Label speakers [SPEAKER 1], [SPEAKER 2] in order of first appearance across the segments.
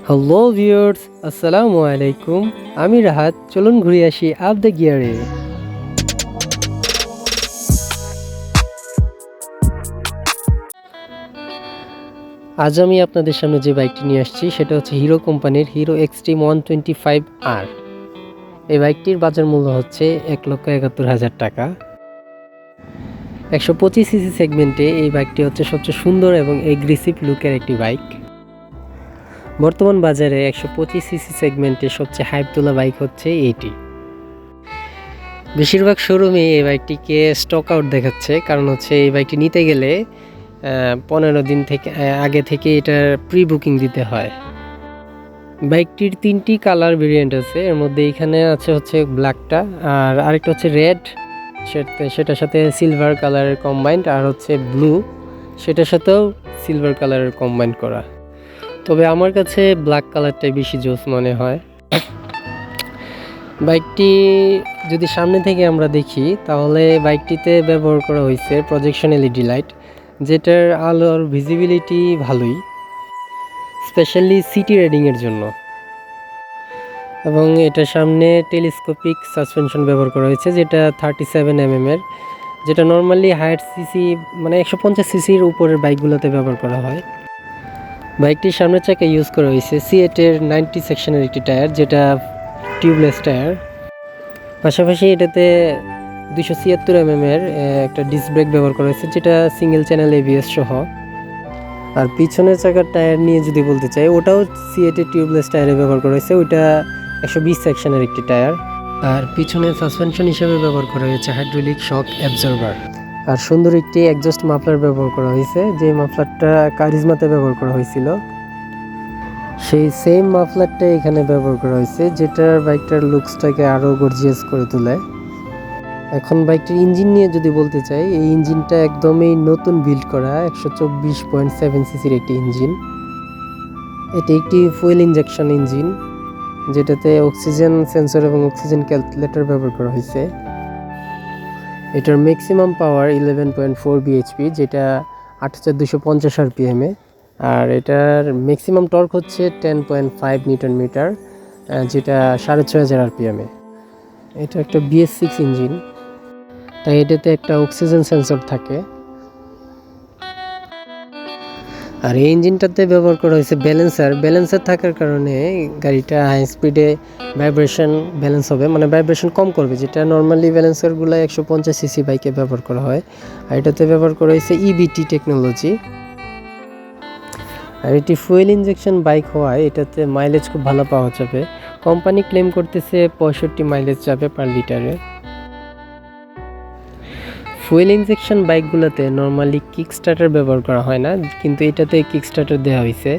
[SPEAKER 1] Hello viewers, আসসালামু আলাইকুম। আমি রাহাত। চলুন ঘুরে আসি আপ দ্য গিয়ারে। আজ আমি আপনাদের সামনে যে বাইকটি নিয়ে আসছি সেটা হচ্ছে হিরো কোম্পানির হিরো এক্সট্রিম 125R। এই বাইকটির বাজার মূল্য হচ্ছে 1,71,000 টাকা। 125 সিসি সেগমেন্টে এই বাইকটি হচ্ছে সবচেয়ে সুন্দর এবং এগ্রেসিভ লুকের একটি বাইক। বর্তমান বাজারে 125 সিসি সেগমেন্টে সবচেয়ে হাইপ তোলা বাইক হচ্ছে এটি। বেশিরভাগ শোরুমে এই বাইকটিকে স্টক আউট দেখাচ্ছে, কারণ হচ্ছে এই বাইকটি নিতে গেলে 15 দিন থেকে আগে থেকে এটার প্রি বুকিং দিতে হয়। বাইকটির 3টি কালার ভেরিয়েন্ট আছে, এর মধ্যে এখানে আছে হচ্ছে ব্ল্যাকটা, আর আরেকটা হচ্ছে রেড, সেটার সাথে সিলভার কালারের কম্বাইন্ড, আর হচ্ছে ব্লু, সেটার সাথেও সিলভার কালারের কম্বাইন্ড করা। তবে আমার কাছে ব্ল্যাক কালারটাই বেশি জোস মনে হয়। বাইকটি যদি সামনে থেকে আমরা দেখি তাহলে বাইকটিতে ব্যবহার করা হয়েছে প্রজেকশন এলইডি লাইট, যেটার আলোর ভিজিবিলিটি ভালোই, স্পেশালি সিটি রাইডিংয়ের জন্য। এবং এটার সামনে টেলিস্কোপিক সাসপেনশন ব্যবহার করা হয়েছে, যেটা 37 এর, যেটা নর্মালি হায়ার সিসি মানে 150 সিসির উপরের বাইকগুলোতে ব্যবহার করা হয়। বাইকটির সামনের চাকা ইউজ করা হয়েছে সিএটের 90 সেকশনের একটি টায়ার, যেটা টিউবলেস টায়ার। পাশাপাশি এটাতে 276 এর একটা ডিস্ক ব্রেক ব্যবহার করা হয়েছে, যেটা সিঙ্গেল চ্যানেল এবিএস সহ। আর পিছনের চাকার টায়ার নিয়ে যদি বলতে চাই, ওটাও সিএটের টিউবলেস টায়ারে ব্যবহার করা হয়েছে, ওইটা 120 সেকশনের একটি টায়ার। আর পিছনে সাসপেনশন হিসেবে ব্যবহার করা হয়েছে হাইড্রোলিক শক অ্যাবজর্বার। আর সুন্দর একটি এক্সজস্ট মাফলার ব্যবহার করা হয়েছে, যে মাফলারটা কারিজমাতে ব্যবহার করা হয়েছিল, সেই সেম মাফলারটা এখানে ব্যবহার করা হয়েছে, যেটার বাইকটার লুকসটাকে আরও গর্জিয়াস করে তোলে। এখন বাইকটির ইঞ্জিন নিয়ে যদি বলতে চাই, এই ইঞ্জিনটা একদমই নতুন বিল্ড করা 124.7 সিসির একটি ইঞ্জিন। এটি একটি ফুয়েল ইনজেকশন ইঞ্জিন, যেটাতে অক্সিজেন সেন্সর এবং অক্সিজেন ক্যালকুলেটর ব্যবহার করা হয়েছে। এটার ম্যাক্সিমাম পাওয়ার 11.4 বিএইচপি, যেটা 8250 আরপিএমে। আর এটার ম্যাক্সিমাম টর্ক হচ্ছে 10.5 নিউটন মিটার, যেটা 6500 আরপিএমে। এটা একটা BS6 ইঞ্জিন, তাই এটাতে একটা অক্সিজেন সেন্সর থাকে। আর এই ইঞ্জিনটাতে ব্যবহার করা হয়েছে ব্যালেন্সার থাকার কারণে গাড়িটা হাই স্পিডে ভাইব্রেশন ব্যালেন্স হবে, মানে ভাইব্রেশন কম করবে, যেটা নর্মালি ব্যালেন্সারগুলো 150 সিসি বাইকে ব্যবহার করা হয়। আর এটাতে ব্যবহার করা হয়েছে ইবিটি টেকনোলজি। আর এটি ফুয়েল ইনজেকশন বাইক হওয়ায় এটাতে মাইলেজ খুব ভালো পাওয়া যাবে। কোম্পানি ক্লেম করতেছে 65 মাইলেজ যাবে পার লিটারে। ফুয়েল ইনজেকশন বাইকগুলোতে নর্মালি কিক স্টার্টার ব্যবহার করা হয় না, কিন্তু এটাতে কিক স্টার্টার দেওয়া হয়েছে।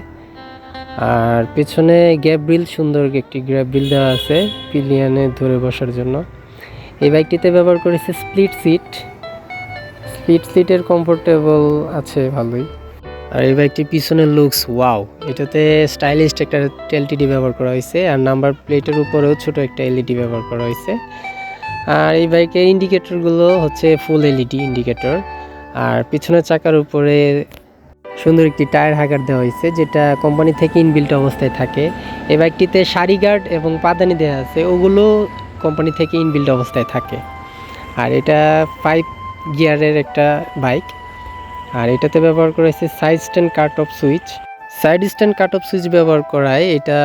[SPEAKER 1] আর পেছনে গ্যাপ রিল, সুন্দর একটি গ্যাপ রিল দেওয়া আছে পিলিয়নে ধরে বসার জন্য। এই বাইকটিতে ব্যবহার করেছে স্প্লিট সিটের কমফোর্টেবল আছে ভালোই। আর এই বাইকটির পিছনের লুকস ওয়াও, এটাতে স্টাইলিশ একটা এলইডি ব্যবহার করা হয়েছে, আর নাম্বার প্লেটের উপরেও ছোট একটা এলইডি ব্যবহার করা হয়েছে। আর এই বাইকের ইন্ডিকেটরগুলো হচ্ছে ফুল এলইডি ইন্ডিকেটর। আর পিছনের চাকার উপরে সুন্দর একটি টায়ার হ্যাগার দেওয়া হয়েছে, যেটা কোম্পানি থেকে ইনবিল্ট অবস্থায় থাকে। এই বাইকটিতে সারি গার্ড এবং পাদানি দেওয়া আছে, ওগুলো কোম্পানি থেকে ইনবিল্ট অবস্থায় থাকে। আর এটা 5 গিয়ারের একটা বাইক। আর এটাতে ব্যবহার করা হয়েছে side stand cut off switch ব্যবহার করায় এটা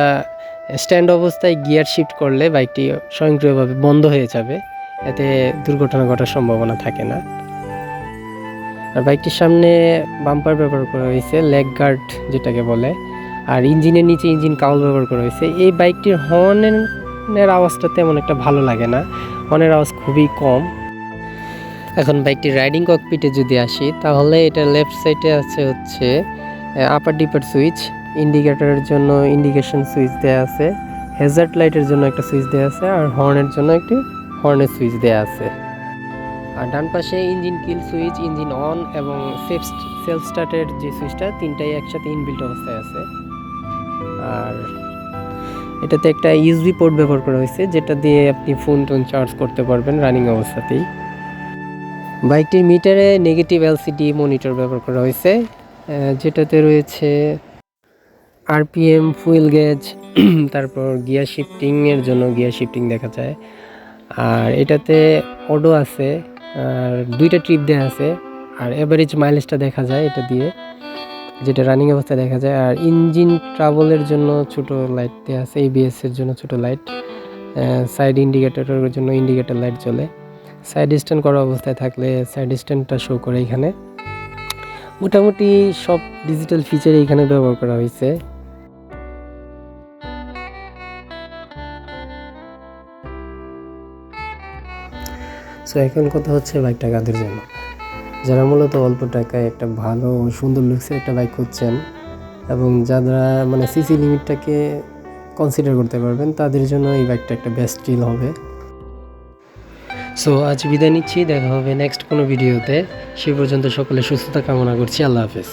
[SPEAKER 1] স্ট্যান্ড অবস্থায় গিয়ার শিফট করলে বাইকটি স্বয়ংক্রিয়ভাবে বন্ধ হয়ে যাবে, এতে দুর্ঘটনা ঘটার সম্ভাবনা থাকে না। আর বাইকটির সামনে বাম্পার ব্যবহার করা হয়েছে, লেগ গার্ড যেটাকে বলে। আর ইঞ্জিনের নিচে ইঞ্জিন কাউল ব্যবহার করা হয়েছে। এই বাইকটির হর্নের আওয়াজটা তেমন একটা ভালো লাগে না, হর্নের আওয়াজ খুবই কম। এখন বাইকটির রাইডিং ককপিটে যদি আসি, তাহলে এটা লেফট সাইডে আছে হচ্ছে আপার ডিপার সুইচ, ইন্ডিকেটরের জন্য ইন্ডিকেশন সুইচ দেওয়া আছে, হ্যাজার্ড লাইটের জন্য একটা সুইচ দেওয়া আছে, আর হর্নের জন্য একটি হর্নের সুইচ দেওয়া আছে। আর ডান পাশে engine kill switch, engine on এবং সেলফ স্টার্টের যে সুইচটা, তিনটাই একসাথে ইনবিল্ট অবস্থায় আছে। আর এটাতে একটা ইউএসবি পোর্ট ব্যবহার করা হয়েছে, যেটা দিয়ে আপনি ফোন টোন চার্জ করতে পারবেন রানিং অবস্থাতেই। বাইকটির মিটারে নেগেটিভ এলসিডি মনিটর ব্যবহার করা হয়েছে, যেটাতে রয়েছে আরপিএম, ফুয়েল গেজ, তারপর গিয়ার শিফটিংয়ের জন্য গিয়ার শিফটিং দেখা যায়। আর এটাতে অডো আছে, আর 2টা ট্রিপ দেওয়া আছে, আর এভারেজ মাইলেজটা দেখা যায় এটা দিয়ে, যেটা রানিং অবস্থায় দেখা যায়। আর ইঞ্জিন ট্রাভেলের জন্য ছোট লাইট দেওয়া আছে, এবিএস এর জন্য ছোট লাইট, সাইড ইন্ডিকেটরের জন্য ইন্ডিকেটর লাইট জ্বলে। সাইড স্ট্যান্ড করা অবস্থায় থাকলে সাইড স্ট্যান্ডটা শো করে এখানে। মোটামুটি সব ডিজিটাল ফিচার এখানে ব্যবহার করা হয়েছে। সো এখন কথা হচ্ছে বাইকটা কাদের জন্য, যারা মূলত অল্প টাকায় একটা ভালো সুন্দর লুকসের একটা বাইক খুঁজছেন এবং যারা মানে সিসি লিমিটটাকে কনসিডার করতে পারবেন, তাদের জন্য এই বাইকটা একটা বেস্ট ডিল হবে। সো আজ বিদায় নিচ্ছি, দেখা হবে নেক্সট কোনো ভিডিওতে। সে পর্যন্ত সকলে সুস্থতা কামনা করছি। আল্লাহ হাফেজ।